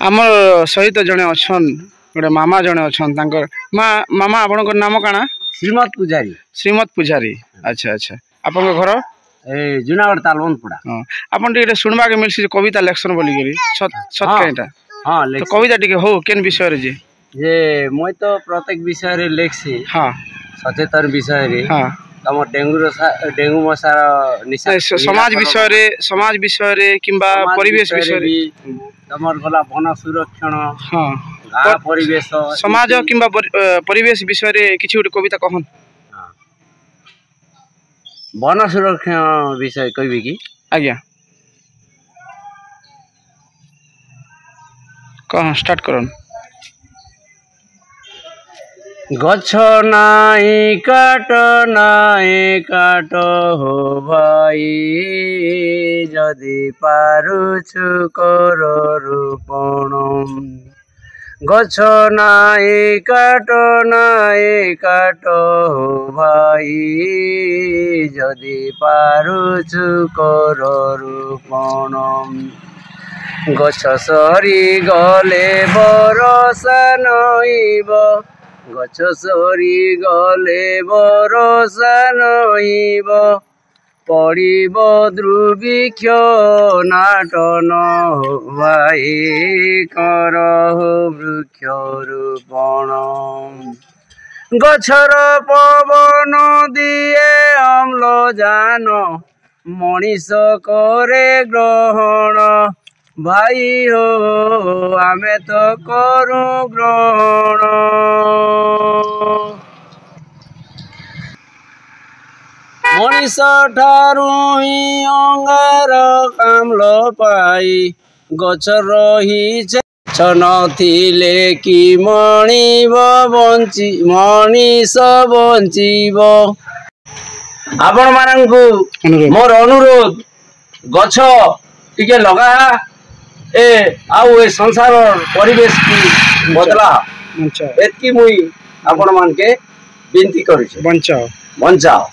आमर सहित जड़े अच्छन गोटे मामा जड़े अच्छन मामा आपण नाम काना श्रीमत पुजारी। श्रीमत पुजारी अच्छा अच्छा आपण घर ए जुनागढ़ तालवनपुरा। हां आपण टिके सुनबा के मिलसी कविता लेक्शन बोली गेली सत केटा। हां तो कविता टिके हो केन विषय रे जे मय तो प्रत्येक विषय रे लेखसी। हां सचेतन विषय रे। हां तम डेंगू मशार निशा समाज विषय रे किंबा परिवेश विषय रे तमर गला वन सुरक्षण। हां गाँ परिवेश समाज किंबा परिवेश विषय रे किछि गोटे कविता कहन। वन सुरक्षण विषय कहबी कि आज्ञा कह स्टार्ट करन। गछ नाई काट हो भाई जदि पारुछु कर रोपण। गछ नाई काट हो भाई जदि पारुछु कर रोपण। गछ सरी गले बरसा नइब गछ सरी गले बरसा नइब पड़िब दुर्भिक्ष नाटन भाई कर वृक्ष रोपण। गछर पवन दिए अम्लजान मनीष करे ग्रहण भाई हो आमे तो करू ग्रहण। मनीष ठारू ही अंगार कामल पाई गछ रही नथिले कि मनीष बंचीब। आपण मानकु मोर अनुरोध गछ टिके लगा ए संसार परिवेश की बदला एतकी मुई आपण मान के विनती करूँ। बंचाओ बंचाओ।